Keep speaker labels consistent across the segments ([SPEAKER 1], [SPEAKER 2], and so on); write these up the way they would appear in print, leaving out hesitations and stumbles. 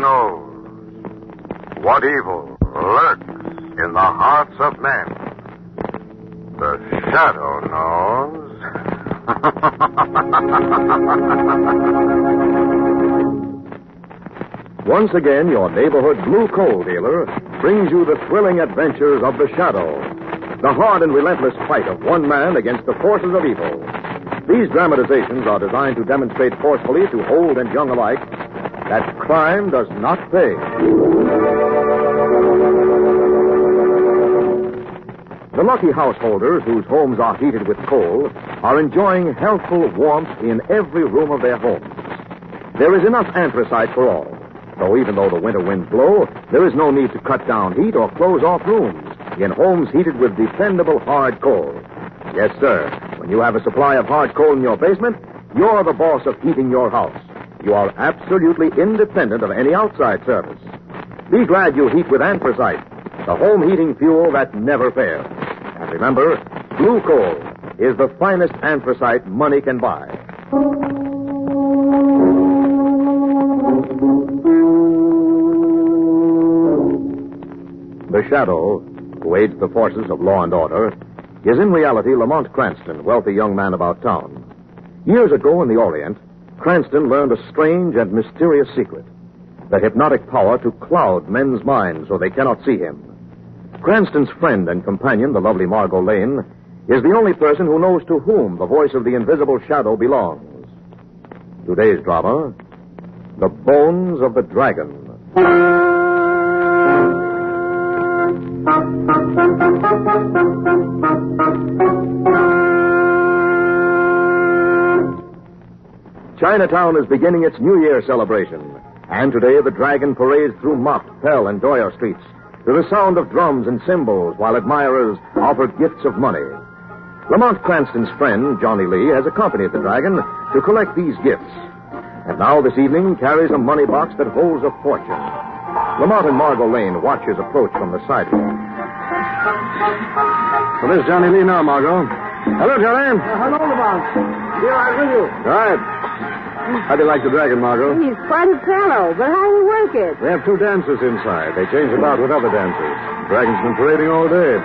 [SPEAKER 1] knows what evil lurks in the hearts of men. The shadow knows.
[SPEAKER 2] Once again, your neighborhood blue coal dealer brings you the thrilling adventures of the Shadow, the hard and relentless fight of one man against the forces of evil. These dramatizations are designed to demonstrate forcefully to old and young alike that crime does not pay. The lucky householders whose homes are heated with coal are enjoying healthful warmth in every room of their homes. There is enough anthracite for all. So even though the winter winds blow, there is no need to cut down heat or close off rooms in homes heated with dependable hard coal. Yes, sir. When you have a supply of hard coal in your basement, you're the boss of heating your house. You are absolutely independent of any outside service. Be glad you heat with anthracite, the home heating fuel that never fails. And remember, blue coal is the finest anthracite money can buy. The Shadow, who aids the forces of law and order, is in reality Lamont Cranston, wealthy young man about town. Years ago in the Orient, Cranston learned a strange and mysterious secret, the hypnotic power to cloud men's minds so they cannot see him. Cranston's friend and companion, the lovely Margo Lane, is the only person who knows to whom the voice of the invisible Shadow belongs. Today's drama, The Bones of the Dragon. Chinatown is beginning its New Year celebration, and today the dragon parades through Mott, Pell, and Doyer streets to the sound of drums and cymbals while admirers offer gifts of money. Lamont Cranston's friend, Johnny Lee, has accompanied the dragon to collect these gifts, and now this evening carries a money box that holds a fortune. Lamont and Margo Lane watch his approach from the sidewalk.
[SPEAKER 3] Well, there's Johnny Lee now, Margo. Hello, Johnny.
[SPEAKER 4] Hello, Lamont. Here, I'm with you.
[SPEAKER 3] Right. How do you like the dragon, Margo?
[SPEAKER 4] He's quite a fellow, but how do you work it?
[SPEAKER 3] They have two dancers inside. They change about with other dancers. The dragon's been parading all day.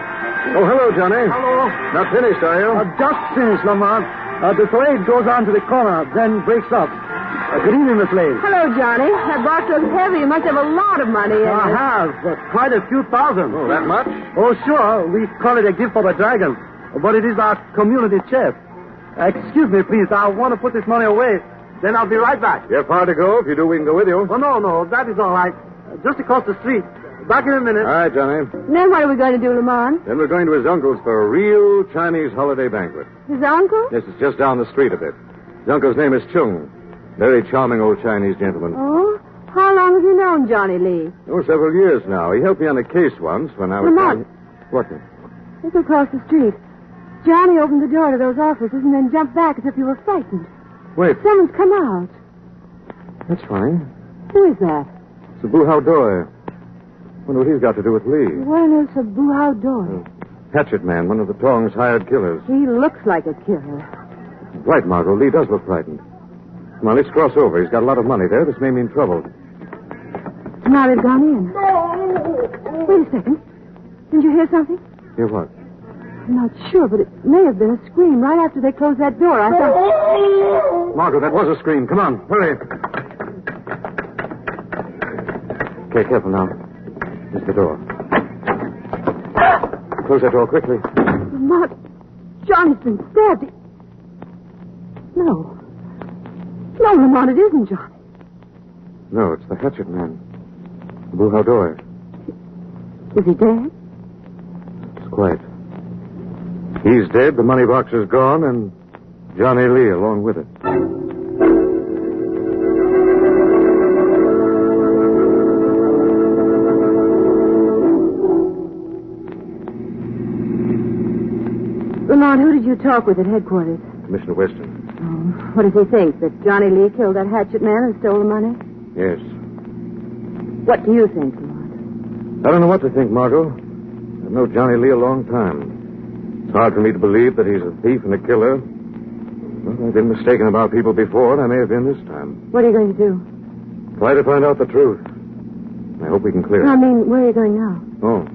[SPEAKER 3] Oh, hello, Johnny.
[SPEAKER 4] Hello.
[SPEAKER 3] Not finished, are you?
[SPEAKER 4] Just finished, Lamont. The parade goes on to the corner, then breaks up. Good evening, Miss Lane.
[SPEAKER 5] Hello, Johnny. That box looks heavy. You must have a lot of money in it.
[SPEAKER 4] I have. Quite a few thousand.
[SPEAKER 3] Oh, that much?
[SPEAKER 4] Oh, sure. We call it a gift for the dragon. But it is our community chest. Excuse me, please. I want to put this money away. Then I'll be right back.
[SPEAKER 3] You have far to go. If you do, we can go with you.
[SPEAKER 4] Oh, no. That is all right. Just across the street. Back in a minute.
[SPEAKER 3] All right, Johnny.
[SPEAKER 5] Then what are we going to do, Lamont?
[SPEAKER 3] Then we're going to his uncle's for a real Chinese holiday banquet.
[SPEAKER 5] His uncle?
[SPEAKER 3] Yes, it's just down the street a bit. His uncle's name is Chung. Very charming old Chinese gentleman.
[SPEAKER 5] Oh? How long have you known Johnny Lee?
[SPEAKER 3] Oh, several years now. He helped me on a case once when I was...
[SPEAKER 5] Lamont.
[SPEAKER 3] What?
[SPEAKER 5] Look across the street. Johnny opened the door to those offices and then jumped back as if you were frightened.
[SPEAKER 3] Wait.
[SPEAKER 5] Someone's come out.
[SPEAKER 3] That's funny.
[SPEAKER 5] Who is that?
[SPEAKER 3] It's a Buhao Doi. Wonder what he's got to do with Lee.
[SPEAKER 5] What on earth's a Buhao Doi?
[SPEAKER 3] Hatchet Man, one of the Tong's hired killers.
[SPEAKER 5] He looks like a killer.
[SPEAKER 3] Right, Margo. Lee does look frightened. Come on, let's cross over. He's got a lot of money there. This may mean trouble.
[SPEAKER 5] Now they've gone in. Wait a second. Didn't you hear something?
[SPEAKER 3] Hear what?
[SPEAKER 5] I'm not sure, but it may have been a scream right after they closed that door. I thought...
[SPEAKER 3] Margo, that was a scream. Come on, hurry. Okay, careful now. Here's the door. Close that door quickly.
[SPEAKER 5] Lamont, Johnny's been stabbed. No, Lamont, it isn't Johnny.
[SPEAKER 3] No, it's the Hatchet Man. The Buhao Doi.
[SPEAKER 5] Is he dead?
[SPEAKER 3] It's quite. He's dead, the money box is gone, and Johnny Lee along with it.
[SPEAKER 5] Lamont, who did you talk with at headquarters?
[SPEAKER 3] Commissioner Weston.
[SPEAKER 5] Oh, what does he think? That Johnny Lee killed that hatchet man and stole the money?
[SPEAKER 3] Yes.
[SPEAKER 5] What do you think, Lamont?
[SPEAKER 3] I don't know what to think, Margo. I've known Johnny Lee a long time. It's hard for me to believe that he's a thief and a killer. Well, I've been mistaken about people before, and I may have been this time.
[SPEAKER 5] What are you going to do?
[SPEAKER 3] Try to find out the truth. I hope we can clear
[SPEAKER 5] I
[SPEAKER 3] it.
[SPEAKER 5] mean, where are you going now?
[SPEAKER 3] Oh,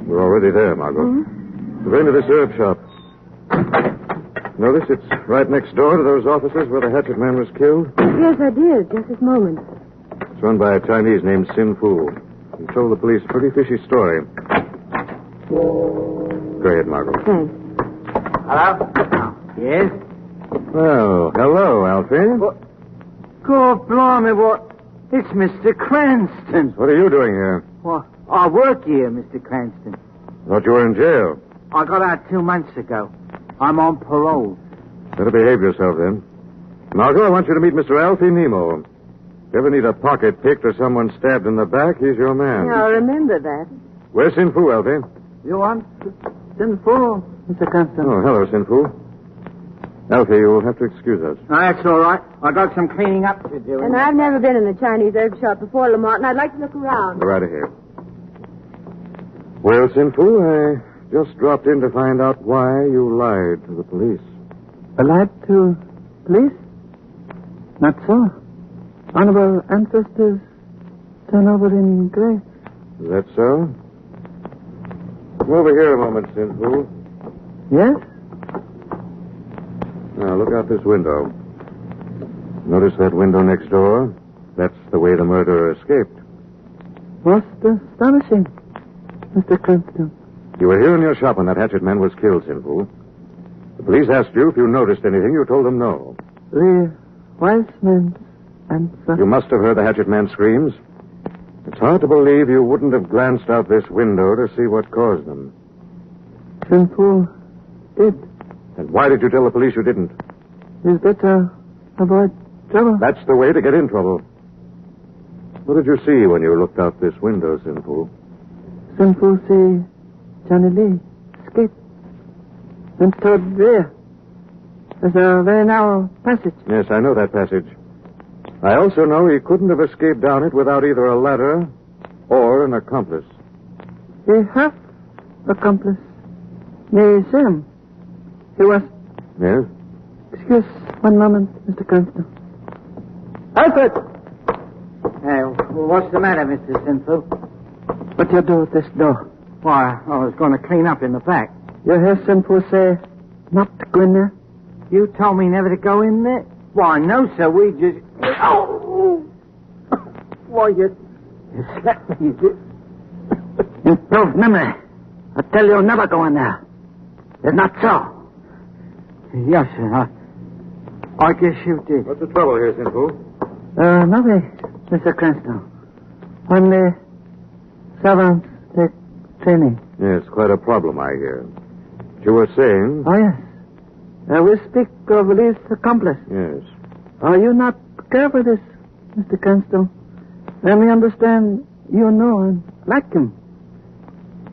[SPEAKER 3] we're already there, Margot.
[SPEAKER 5] Mm-hmm.
[SPEAKER 3] We're going to this herb shop. Notice it's right next door to those offices where the hatchet man was killed.
[SPEAKER 5] Yes, I did, just this moment.
[SPEAKER 3] It's run by a Chinese named Sin Fu. He told the police a pretty fishy story. Go ahead, Margot.
[SPEAKER 5] Thanks.
[SPEAKER 6] Hello? Yes?
[SPEAKER 3] Well, hello, Alfie.
[SPEAKER 6] God blimey, what? It's Mr. Cranston.
[SPEAKER 3] What are you doing here?
[SPEAKER 6] Well, I work here, Mr. Cranston.
[SPEAKER 3] Thought you were in jail.
[SPEAKER 6] I got out 2 months ago. I'm on parole.
[SPEAKER 3] Better behave yourself, then. Margot, I want you to meet Mr. Alfie Nemo. If you ever need a pocket picked or someone stabbed in the back, he's your man.
[SPEAKER 5] I'll remember that.
[SPEAKER 3] Where's Sin Fu, Alfie?
[SPEAKER 6] You want sinful, Mr. Cranston?
[SPEAKER 3] Oh, hello, Sin Fu. Alfie, you'll have to excuse us.
[SPEAKER 6] Oh, that's all right. I got some cleaning up to do.
[SPEAKER 5] And I've never been in the Chinese herb shop before, Lamont, and I'd like to look around.
[SPEAKER 3] Go right ahead. Well, Sin Fu, I just dropped in to find out why you lied to the police.
[SPEAKER 6] I lied to police? Not so. Honorable ancestors turn over in grace.
[SPEAKER 3] Is that so? Come over here a moment, Sin Fu.
[SPEAKER 6] Yes?
[SPEAKER 3] Now, look out this window. Notice that window next door? That's the way the murderer escaped.
[SPEAKER 6] Most astonishing, Mr. Cranston.
[SPEAKER 3] You were here in your shop when that hatchet man was killed, Sin Fu. The police asked you if you noticed anything. You told them no.
[SPEAKER 6] The wise man's answer.
[SPEAKER 3] You must have heard the hatchet man's screams. It's hard to believe you wouldn't have glanced out this window to see what caused them.
[SPEAKER 6] Sinful did.
[SPEAKER 3] And why did you tell the police you didn't?
[SPEAKER 6] Is better avoid trouble.
[SPEAKER 3] That's the way to get in trouble. What did you see when you looked out this window, Sin Fu?
[SPEAKER 6] Sinful see Johnny Lee escape. And toward there. There's a very narrow passage.
[SPEAKER 3] Yes, I know that passage. I also know he couldn't have escaped down it without either a ladder or an accomplice.
[SPEAKER 6] He have accomplice. Me see him. He was...
[SPEAKER 3] Yes?
[SPEAKER 6] Excuse 1 moment, Mr. Cranston. Alfred! What's the matter, Mr. Sinful? What you do with this door? Why, I was going to clean up in the back. You hear Sinful say not to go in there? You told me never to go in there? Why, no, sir, we just... Oh! Why, you slapped me, you did. Improved memory. I tell you, never go in there. It's not so. Yes, sir. I guess you did.
[SPEAKER 3] What's the trouble here, Sin Fu?
[SPEAKER 6] Nothing, Mr. Cranston. Only servants take training.
[SPEAKER 3] Yes, quite a problem, I hear. You were saying...
[SPEAKER 6] Oh, yes. We speak of Lee's accomplice.
[SPEAKER 3] Yes.
[SPEAKER 6] Are you not careful this, Mr. Cranston? Let me understand you know and like him.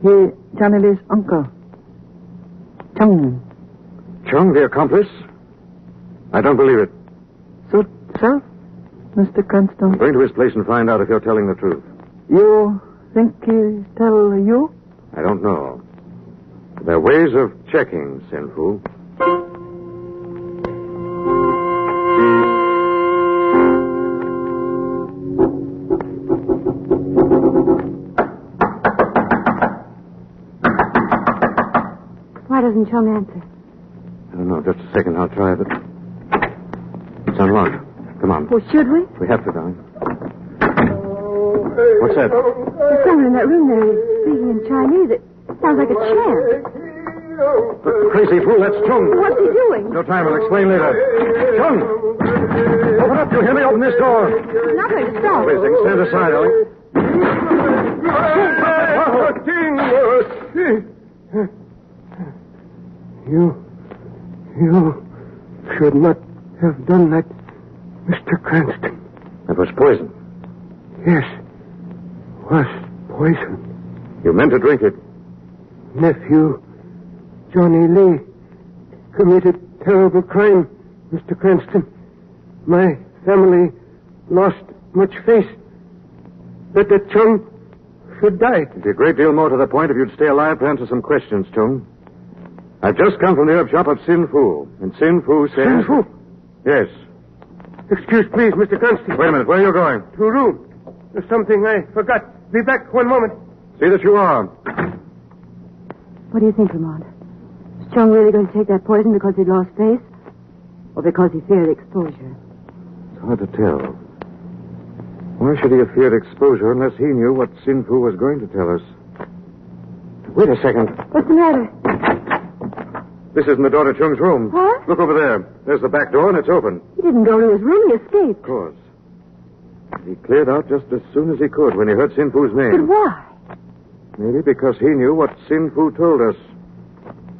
[SPEAKER 6] He, Johnny Lee's uncle. Chung.
[SPEAKER 3] Chung, the accomplice? I don't believe it.
[SPEAKER 6] Suit self, Mr. Cranston?
[SPEAKER 3] I'm going to his place and find out if you're telling the truth.
[SPEAKER 6] You think he tell you?
[SPEAKER 3] I don't know. There are ways of checking, Sin Fu.
[SPEAKER 5] Why doesn't Chung answer?
[SPEAKER 3] I don't know. Just a second. I'll try it. It's unlocked. Come on.
[SPEAKER 5] Well, should we?
[SPEAKER 3] We have to, darling. What's that?
[SPEAKER 5] There's someone in that room there who's speaking in Chinese. It sounds like a chant.
[SPEAKER 3] The crazy fool, that's Chung.
[SPEAKER 5] What's he doing?
[SPEAKER 3] No time. I'll explain later. Chung! Open up. You hear me? Open this door.
[SPEAKER 5] He's not going to stop.
[SPEAKER 3] Please, stand aside, Ellie.
[SPEAKER 6] You should not have done that, Mr. Cranston.
[SPEAKER 3] That was poison.
[SPEAKER 6] Yes, was poison.
[SPEAKER 3] You meant to drink it.
[SPEAKER 6] Nephew, Johnny Lee, committed terrible crime, Mr. Cranston. My family lost much face. That the Chung should die.
[SPEAKER 3] It'd be a great deal more to the point if you'd stay alive to answer some questions, Chung. I've just come from the herb shop of Sin Fu, and Sin Fu says...
[SPEAKER 6] Sin Fu?
[SPEAKER 3] Yes.
[SPEAKER 6] Excuse, please, Mr. Cranston.
[SPEAKER 3] Wait a minute. Where are you going?
[SPEAKER 6] To a room.
[SPEAKER 4] There's something I forgot. Be back 1 moment.
[SPEAKER 3] See that you are.
[SPEAKER 5] What do you think, Lamont? Is Chung really going to take that poison because he lost face? Or because he feared exposure?
[SPEAKER 3] It's hard to tell. Why should he have feared exposure unless he knew what Sin Fu was going to tell us? Wait a second.
[SPEAKER 5] What's the matter?
[SPEAKER 3] This isn't the daughter Chung's room.
[SPEAKER 5] What?
[SPEAKER 3] Look over there. There's the back door, and it's open.
[SPEAKER 5] He didn't go to his room. He escaped.
[SPEAKER 3] Of course. He cleared out just as soon as he could when he heard Sin Fu's
[SPEAKER 5] But
[SPEAKER 3] name.
[SPEAKER 5] why?
[SPEAKER 3] Maybe because he knew what Sin Fu told us.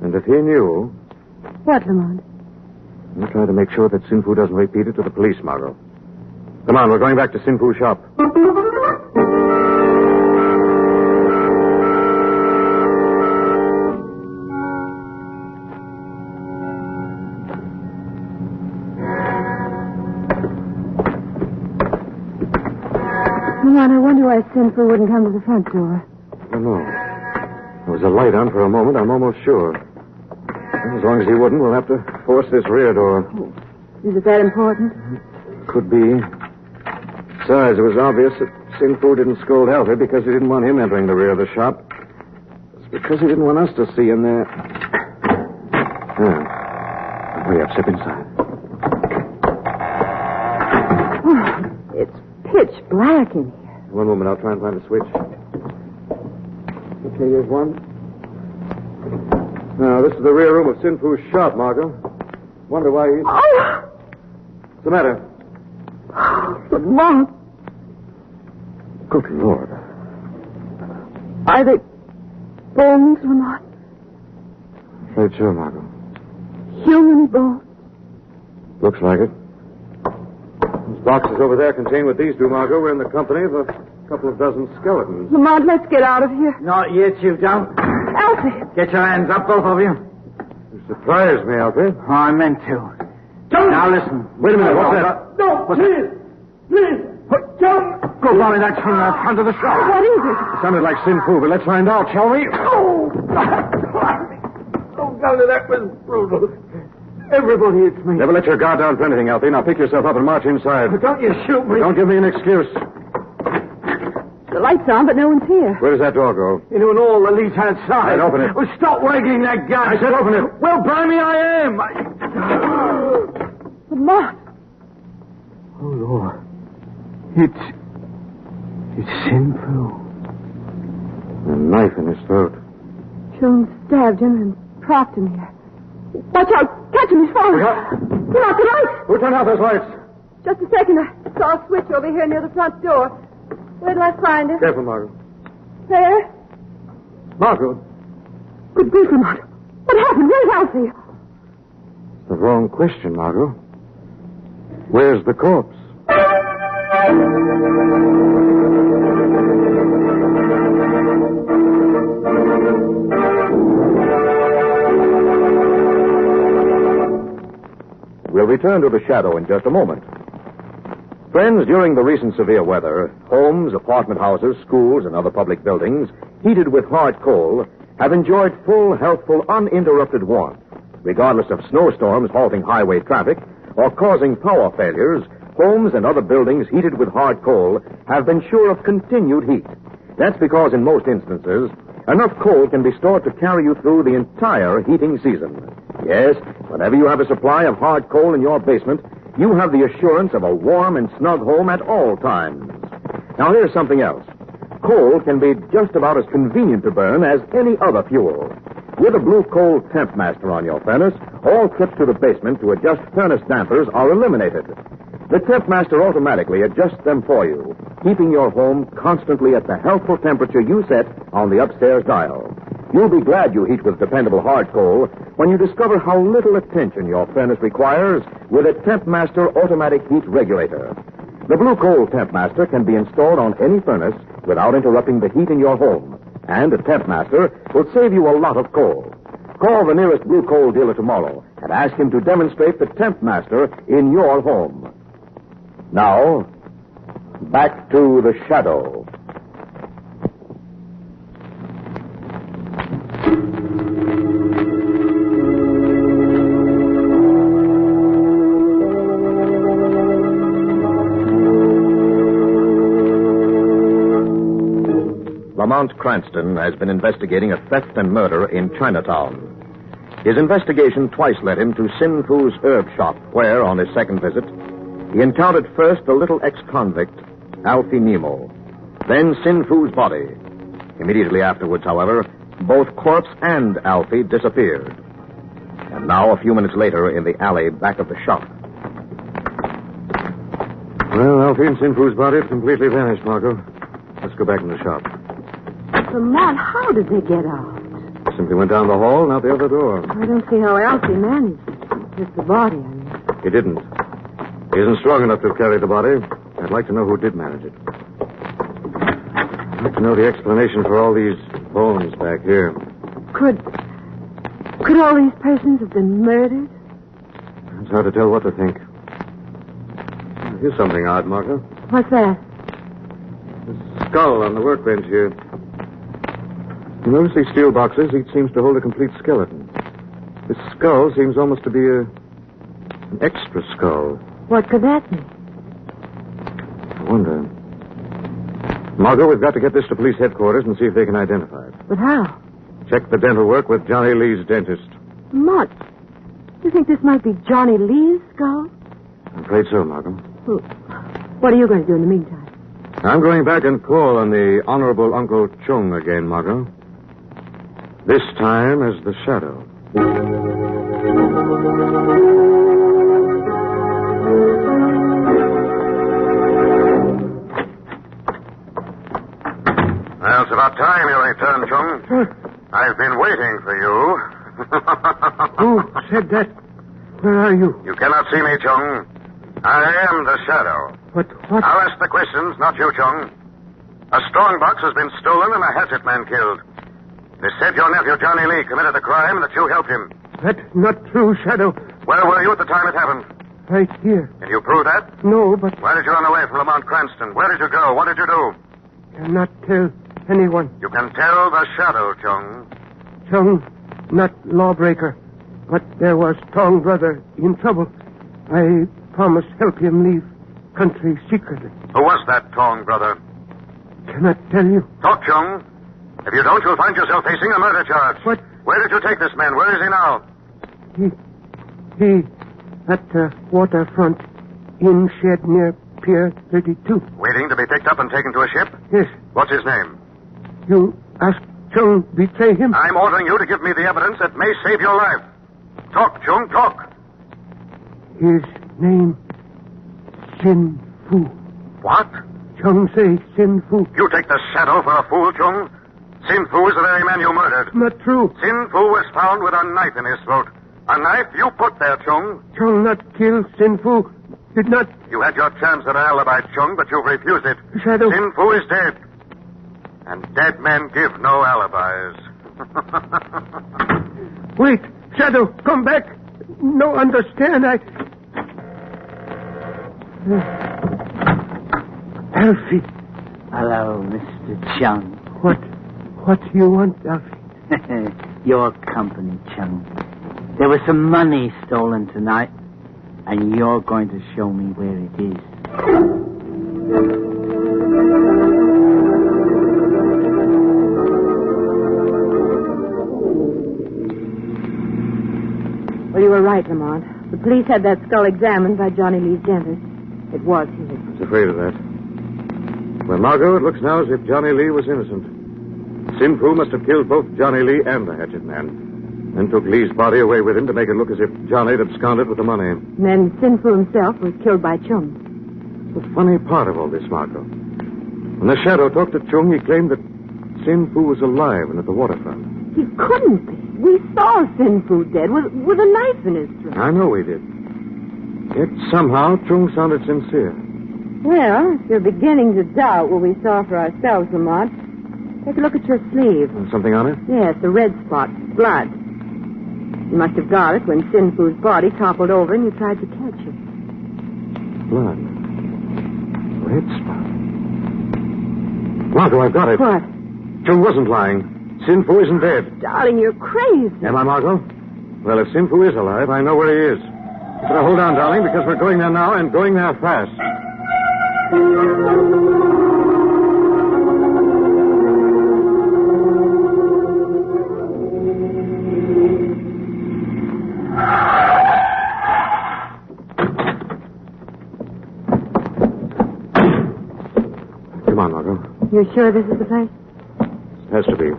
[SPEAKER 3] And if he knew...
[SPEAKER 5] What, Lamont?
[SPEAKER 3] We'll try to make sure that Sin Fu doesn't repeat it to the police, Margo. Come on, we're going back to Sin Fu's shop.
[SPEAKER 5] Lamont, I wonder why Sinful wouldn't come to the front door.
[SPEAKER 3] I don't know. There was a light on for a moment, I'm almost sure. As long as he wouldn't, we'll have to force this rear door.
[SPEAKER 5] Oh, is it that important?
[SPEAKER 3] Could be. Besides, it was obvious that Sin Fu didn't scold Alfred because he didn't want him entering the rear of the shop. It's because he didn't want us to see in there. Hurry up, step inside.
[SPEAKER 5] Oh, it's pitch black in here.
[SPEAKER 3] One moment, I'll try and find a switch. Okay, here's one. Now, this is the rear room of Sin Fu's shop, Margo. Wonder why he's...
[SPEAKER 5] Oh!
[SPEAKER 3] What's the matter?
[SPEAKER 5] Lamont.
[SPEAKER 3] Good Lord.
[SPEAKER 5] Are they bones, Lamont?
[SPEAKER 3] Afraid so, Margo.
[SPEAKER 5] Human bones?
[SPEAKER 3] Looks like it. Those boxes over there contain what these do, Margo. We're in the company of a couple of dozen skeletons.
[SPEAKER 5] Lamont, let's get out of here.
[SPEAKER 6] Not yet, you don't.
[SPEAKER 5] Elsie!
[SPEAKER 6] Get your hands up, both of you.
[SPEAKER 3] You surprised me, Alfred.
[SPEAKER 6] Oh, I meant to. Now listen.
[SPEAKER 3] Wait a minute, what's that?
[SPEAKER 4] No, please. Please. John.
[SPEAKER 6] Go, Bonnie, that's from the front of the shop.
[SPEAKER 5] What is it?
[SPEAKER 3] It sounded like Sin Fu, but let's find out, shall we?
[SPEAKER 4] Oh, Golly, that was brutal. Everybody, it's me.
[SPEAKER 3] Never let your guard down for anything, Alfie. Now pick yourself up and march inside.
[SPEAKER 4] Don't you shoot me.
[SPEAKER 3] Don't give me an excuse.
[SPEAKER 5] The light's on, but no one's here.
[SPEAKER 3] Where does that door go?
[SPEAKER 6] Into an all the leads outside.
[SPEAKER 3] Right, open it.
[SPEAKER 6] Oh, stop wagging that gun.
[SPEAKER 3] I said open it.
[SPEAKER 6] Well, blimey, I am.
[SPEAKER 5] Lamont!
[SPEAKER 6] Oh, Lord. It's sinful.
[SPEAKER 3] A knife in his throat.
[SPEAKER 5] Jones stabbed him and propped him here. Watch out! Catch him, he's falling. Turn out the light!
[SPEAKER 3] Who turned out those lights?
[SPEAKER 5] Just a second. I saw a switch over here near the front door. Where did I find it?
[SPEAKER 3] Careful, Margo.
[SPEAKER 5] There.
[SPEAKER 3] Margo,
[SPEAKER 5] Good grief, Lamont. What happened? Where's Elsie?
[SPEAKER 3] the wrong question, Margo. Where's the corpse?
[SPEAKER 2] We'll return to the shadow in just a moment. Friends, during the recent severe weather, homes, apartment houses, schools, and other public buildings, heated with hard coal, have enjoyed full, healthful, uninterrupted warmth. Regardless of snowstorms halting highway traffic or causing power failures, homes and other buildings heated with hard coal have been sure of continued heat. That's because in most instances, enough coal can be stored to carry you through the entire heating season. Yes, whenever you have a supply of hard coal in your basement, you have the assurance of a warm and snug home at all times. Now, here's something else. Coal can be just about as convenient to burn as any other fuel. With a blue coal temp master on your furnace, all trips to the basement to adjust furnace dampers are eliminated. The temp master automatically adjusts them for you, keeping your home constantly at the healthful temperature you set on the upstairs dial. You'll be glad you heat with dependable hard coal when you discover how little attention your furnace requires with a Temp Master automatic heat regulator. The Blue Coal Temp Master can be installed on any furnace without interrupting the heat in your home. And a Temp Master will save you a lot of coal. Call the nearest Blue Coal dealer tomorrow and ask him to demonstrate the Temp Master in your home. Now, back to the shadow. Lamont Cranston has been investigating a theft and murder in Chinatown. His investigation twice led him to Sin Fu's herb shop, where, on his second visit, he encountered first the little ex-convict, Alfie Nemo, then Sin Fu's body. Immediately afterwards, however, both corpse and Alfie disappeared. And now, a few minutes later, in the alley back of the shop.
[SPEAKER 3] Well, Alfie and Sin Fu's body have completely vanished, Margo. Let's go back in the shop.
[SPEAKER 5] Lamont, how did they get out?
[SPEAKER 3] Simply went down the hall and out the other door.
[SPEAKER 5] I don't see how Alfie managed it. Just the body, I mean.
[SPEAKER 3] He didn't. He isn't strong enough to carry the body. I'd like to know who did manage it. I'd like to know the explanation for all these bones back here.
[SPEAKER 5] Could all these persons have been murdered?
[SPEAKER 3] It's hard to tell what to think. Here's something odd, Margo.
[SPEAKER 5] What's that?
[SPEAKER 3] The skull on the workbench here. You notice these steel boxes? Each seems to hold a complete skeleton. This skull seems almost to be an extra skull.
[SPEAKER 5] What could that be?
[SPEAKER 3] I wonder. Margo, we've got to get this to police headquarters and see if they can identify it.
[SPEAKER 5] But how?
[SPEAKER 3] Check the dental work with Johnny Lee's dentist.
[SPEAKER 5] Lamont, you think this might be Johnny Lee's skull?
[SPEAKER 3] I'm afraid so, Margo.
[SPEAKER 5] Well, what are you going to do in the meantime?
[SPEAKER 3] I'm going back and call on the Honorable Uncle Chung again, Margo. This time as the Shadow.
[SPEAKER 1] Well, it's about time you returned, Chung. I've been waiting for you.
[SPEAKER 4] Who said that? Where are you?
[SPEAKER 1] You cannot see me, Chung. I am the Shadow.
[SPEAKER 4] What?
[SPEAKER 1] I'll ask the questions, not you, Chung. A strong box has been stolen and a hatchet man killed. They said your nephew, Johnny Lee, committed the crime and that you helped him.
[SPEAKER 4] That's not true, Shadow.
[SPEAKER 1] Where were you at the time it happened?
[SPEAKER 4] Right here.
[SPEAKER 1] Can you prove that?
[SPEAKER 4] No, but
[SPEAKER 1] Why did you run away from Lamont Cranston? Where did you go? What did you do?
[SPEAKER 4] cannot tell anyone.
[SPEAKER 1] You can tell the Shadow, Chung.
[SPEAKER 4] Chung, not lawbreaker, but there was Tong brother in trouble. I promised help him leave country secretly.
[SPEAKER 1] Who was that Tong brother?
[SPEAKER 4] Cannot tell you.
[SPEAKER 1] Talk, Chung. If you don't, you'll find yourself facing a murder charge.
[SPEAKER 4] What?
[SPEAKER 1] Where did you take this man? Where is he now?
[SPEAKER 4] He at the waterfront inn shed near Pier 32.
[SPEAKER 1] Waiting to be picked up and taken to a ship?
[SPEAKER 4] Yes.
[SPEAKER 1] What's his name?
[SPEAKER 4] You asked Chung betray him?
[SPEAKER 1] I'm ordering you to give me the evidence that may save your life. Talk, Chung, talk.
[SPEAKER 4] His name, Sin Fu.
[SPEAKER 1] What?
[SPEAKER 4] Chung say Sin Fu.
[SPEAKER 1] You take the Shadow for a fool, Chung? Sin Fu is the very man you murdered.
[SPEAKER 4] Not true.
[SPEAKER 1] Sin Fu was found with a knife in his throat. A knife you put there, Chung.
[SPEAKER 4] Chung not kill Sin Fu. Did not.
[SPEAKER 1] You had your chance at an alibi, Chung, but you've refused it.
[SPEAKER 4] Shadow.
[SPEAKER 1] Sin Fu is dead. And dead men give no alibis.
[SPEAKER 4] Wait, Shadow, come back. No, understand, Alfie.
[SPEAKER 6] Hello, Mr. Chung.
[SPEAKER 4] What do you want, Alfie?
[SPEAKER 6] Your company, Chung. There was some money stolen tonight, and you're going to show me where it is.
[SPEAKER 5] Well, you were right, Lamont. The police had that skull examined by Johnny Lee's dentist. It was his.
[SPEAKER 3] I was afraid of that. Well, Margo, it looks now as if Johnny Lee was innocent. Sin Fu must have killed both Johnny Lee and the hatchet man, then took Lee's body away with him to make it look as if Johnny had absconded with the money.
[SPEAKER 5] And then Sin Fu himself was killed by Chung.
[SPEAKER 3] The funny part of all this, Margo. When the Shadow talked to Chung, he claimed that Sin Fu was alive and at the waterfront.
[SPEAKER 5] He couldn't be. We saw Sin Fu dead with a knife in his throat.
[SPEAKER 3] I know we did. Yet somehow Chung sounded sincere.
[SPEAKER 5] Well, if you're beginning to doubt what we saw for ourselves, Lamont, take a look at your sleeve.
[SPEAKER 3] Something on it?
[SPEAKER 5] Yes, a red spot. Blood. You must have got it when Sin Fu's body toppled over and you tried to catch it.
[SPEAKER 3] Blood. Red spot. Margo, I've got it.
[SPEAKER 5] What?
[SPEAKER 3] Chung wasn't lying. Sin Fu isn't dead.
[SPEAKER 5] Darling, you're crazy.
[SPEAKER 3] Am I, Margo? Well, if Sin Fu is alive, I know where he is. You better hold on, darling, because we're going there now and going there fast. on, Margo.
[SPEAKER 5] You sure this is the place?
[SPEAKER 3] Has to be.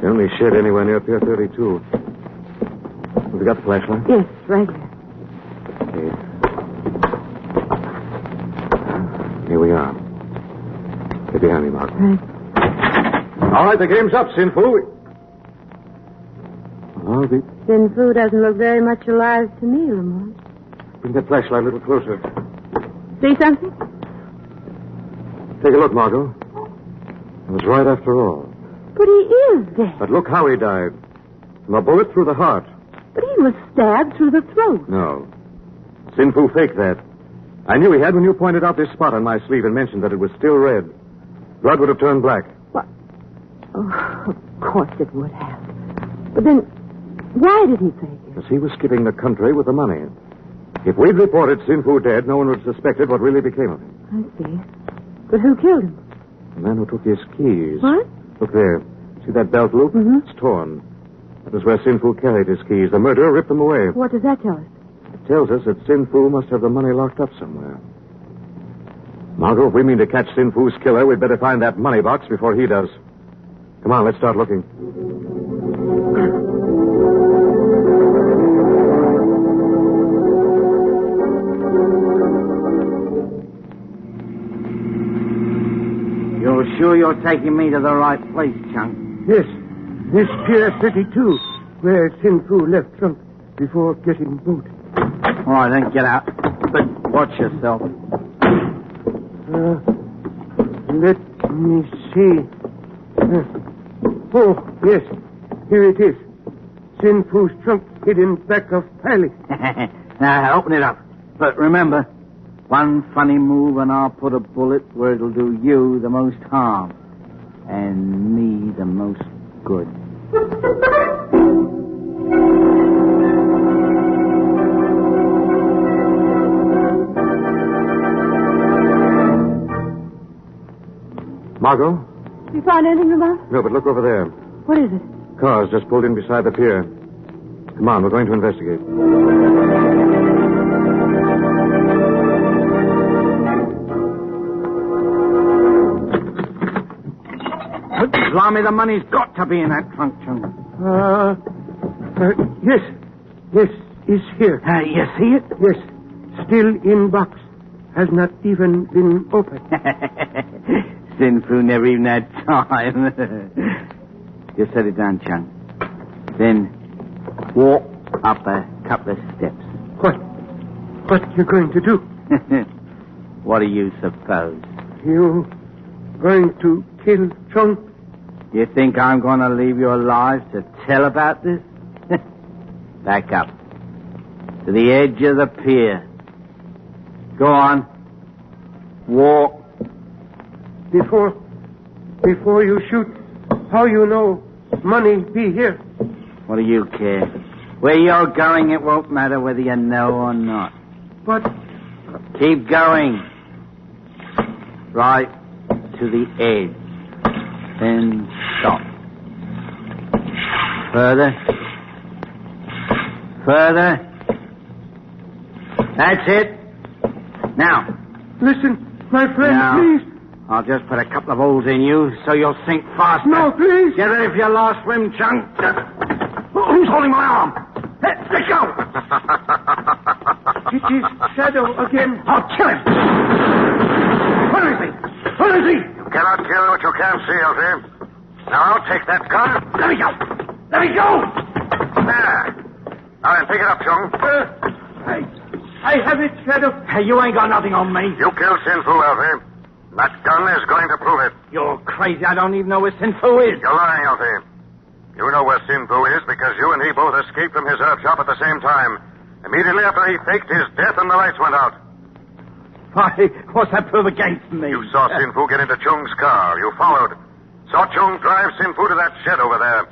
[SPEAKER 3] The only shed anywhere near Pier 32. Have you got the flashlight?
[SPEAKER 5] Yes, right here.
[SPEAKER 3] Okay. Here we are. Get behind me, Margo.
[SPEAKER 5] Right.
[SPEAKER 3] All right, the game's up, Sinfu.
[SPEAKER 5] Sin Fu doesn't look very much alive to me, Lamont.
[SPEAKER 3] Bring that flashlight a little closer.
[SPEAKER 5] See something?
[SPEAKER 3] Take a look, Margo. It was right after all.
[SPEAKER 5] But he is dead.
[SPEAKER 3] But look how he died. From a bullet through the heart.
[SPEAKER 5] But he was stabbed through the throat.
[SPEAKER 3] No. Sinfu faked that. I knew he had when you pointed out this spot on my sleeve and mentioned that it was still red. Blood would have turned black.
[SPEAKER 5] What? Oh, of course it would have. But then, why did he fake it?
[SPEAKER 3] Because he was skipping the country with the money. If we'd reported Sinfu dead, no one would have suspected what really became of him.
[SPEAKER 5] I see. But who killed him?
[SPEAKER 3] The man who took his keys.
[SPEAKER 5] What?
[SPEAKER 3] Look there. See that belt loop?
[SPEAKER 5] Mm-hmm.
[SPEAKER 3] It's torn. That was where Sinfu carried his keys. The murderer ripped them away.
[SPEAKER 5] What does that tell us?
[SPEAKER 3] It tells us that Sinfu must have the money locked up somewhere. Margo, if we mean to catch Sinfu's killer, we'd better find that money box before he does. Come on, let's start looking.
[SPEAKER 6] You're sure you're taking me to the right place, Chunk?
[SPEAKER 4] Yes. This Pier 32, where Sin Fu left Trunk before getting boat.
[SPEAKER 6] All right, then, get out. But watch yourself.
[SPEAKER 4] Let me see. Oh, yes. Here it is. Sin Fu's trunk hidden back of Piley.
[SPEAKER 6] Now, open it up. But remember, one funny move and I'll put a bullet where it'll do you the most harm. And me the most good.
[SPEAKER 3] Margo?
[SPEAKER 5] You found anything, Lamont?
[SPEAKER 3] No, but look over there.
[SPEAKER 5] What is it?
[SPEAKER 3] Cars just pulled in beside the pier. Come on, we're going to investigate.
[SPEAKER 6] Blimey, the money's got to be in that trunk, Chunk.
[SPEAKER 4] Yes. Yes, it's here.
[SPEAKER 6] You see it?
[SPEAKER 4] Yes. Still in box. Has not even been opened.
[SPEAKER 6] Sin Fu never even had time. Just set it down, Chunk. Then walk up a couple of steps.
[SPEAKER 4] What you going to do?
[SPEAKER 6] What do you suppose?
[SPEAKER 4] You going to kill Chong?
[SPEAKER 6] You think I'm going to leave you alive to tell about this? Back up. To the edge of the pier. Go on. Walk.
[SPEAKER 4] Before you shoot, how you know money be here?
[SPEAKER 6] What do you care? Where you're going, it won't matter whether you know or not.
[SPEAKER 4] But...
[SPEAKER 6] Keep going. Right to the edge. Then stop. Further. That's it. Now.
[SPEAKER 4] Listen, my friend,
[SPEAKER 6] now,
[SPEAKER 4] please.
[SPEAKER 6] I'll just put a couple of holes in you so you'll sink faster.
[SPEAKER 4] No, please.
[SPEAKER 6] Get ready for your last swim, Chunk. Who's holding my arm? Let go.
[SPEAKER 4] It is Shadow again.
[SPEAKER 6] I'll kill him. Where is he?
[SPEAKER 1] You cannot kill what you can't see, Elfie. Now, I'll take that gun.
[SPEAKER 6] Let me go.
[SPEAKER 1] There. Now then, pick it up, Chung.
[SPEAKER 4] I have it, Shadow.
[SPEAKER 6] Hey, you ain't got nothing on me.
[SPEAKER 1] You killed Sin Fu, Elfie. That gun is going to prove it.
[SPEAKER 6] You're crazy. I don't even know where Sin Fu is.
[SPEAKER 1] You're lying, Elfie. You know where Sin Fu is because you and he both escaped from his herb shop at the same time. Immediately after he faked his death and the lights went out.
[SPEAKER 6] Why, what's that prove against me?
[SPEAKER 1] You saw Sin Fu get into Chung's car. You followed. Saw Chung drive Sin Fu to that shed over there.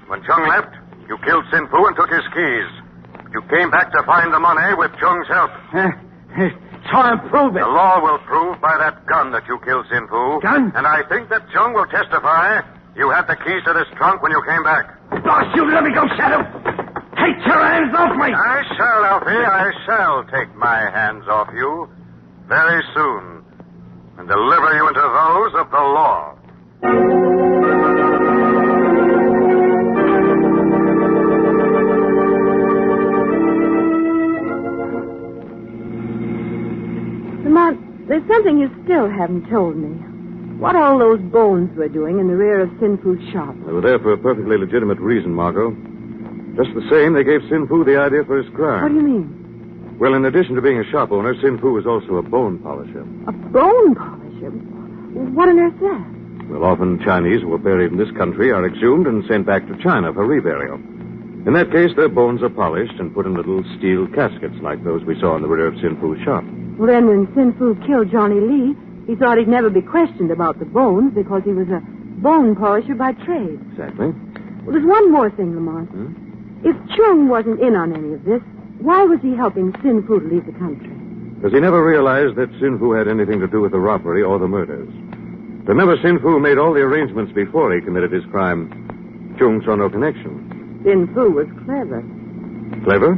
[SPEAKER 1] When Chung left, you killed Sin Fu and took his keys. You came back to find the money with Chung's help.
[SPEAKER 6] Try and prove it.
[SPEAKER 1] The law will prove by that gun that you killed Sin Fu.
[SPEAKER 6] Gun?
[SPEAKER 1] And I think that Chung will testify you had the keys to this trunk when you came back.
[SPEAKER 6] Blast you, let me go, Shadow. Take your hands off me.
[SPEAKER 1] I shall, Alfie. I shall take my hands off you very soon. And and deliver you into those of the law.
[SPEAKER 5] Lamont, there's something you still haven't told me. What all those bones were doing in the rear of Sin Fu's shop.
[SPEAKER 3] They were there for a perfectly legitimate reason, Margo. Just the same, they gave Sin Fu the idea for his crime.
[SPEAKER 5] What do you mean?
[SPEAKER 3] Well, in addition to being a shop owner, Sin Fu was also a bone polisher.
[SPEAKER 5] A bone polisher? What on earth's that?
[SPEAKER 3] Well, often Chinese who are buried in this country are exhumed and sent back to China for reburial. In that case, their bones are polished and put in little steel caskets like those we saw in the rear of Sin Fu's shop.
[SPEAKER 5] Well, then when Sin Fu killed Johnny Lee, he thought he'd never be questioned about the bones because he was a bone polisher by trade.
[SPEAKER 3] Exactly.
[SPEAKER 5] Well, there's one more thing, Lamont. If Chung wasn't in on any of this, why was he helping Sin Fu to leave the country?
[SPEAKER 3] Because he never realized that Sin Fu had anything to do with the robbery or the murders. Remember, Sin Fu made all the arrangements before he committed his crime. Chung saw no connection.
[SPEAKER 5] Sin Fu was clever.
[SPEAKER 3] Clever?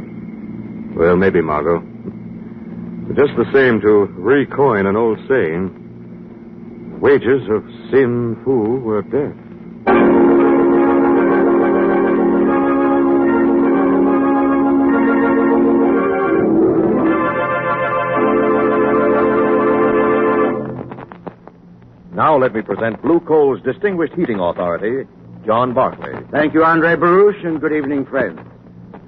[SPEAKER 3] Well, maybe, Margo. But just the same, to recoin an old saying, wages of Sin Fu were death.
[SPEAKER 2] Now let me present Blue Coal's distinguished heating authority, John Barclay.
[SPEAKER 6] Thank you, Andre Baruch, and good evening, friends.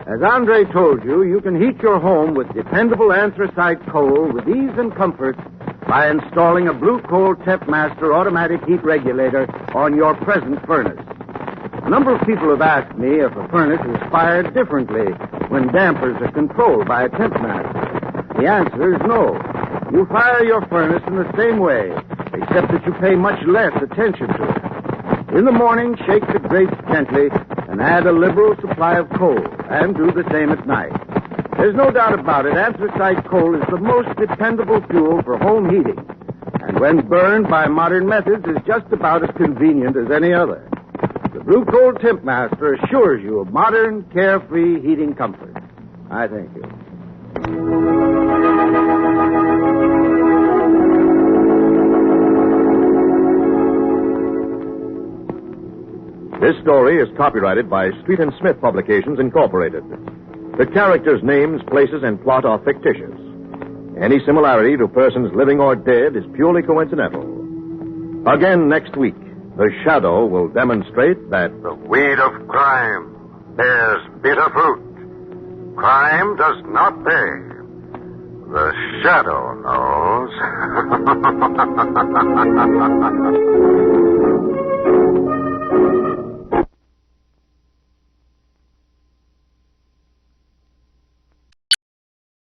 [SPEAKER 6] As Andre told you, you can heat your home with dependable anthracite coal with ease and comfort by installing a Blue Coal Tempmaster automatic heat regulator on your present furnace. A number of people have asked me if a furnace is fired differently when dampers are controlled by a Tempmaster. The answer is no. You fire your furnace in the same way, except that you pay much less attention to it. In the morning, shake the grates gently and add a liberal supply of coal, and do the same at night. There's no doubt about it, anthracite coal is the most dependable fuel for home heating, and when burned by modern methods is just about as convenient as any other. The Blue Coal Tempmaster assures you of modern, carefree heating comfort. I thank you.
[SPEAKER 2] This story is copyrighted by Street and Smith Publications, Incorporated. The characters' names, places, and plot are fictitious. Any similarity to persons living or dead is purely coincidental. Again next week, the shadow will demonstrate that
[SPEAKER 1] The weed of crime bears bitter fruit. Crime does not pay. The shadow knows.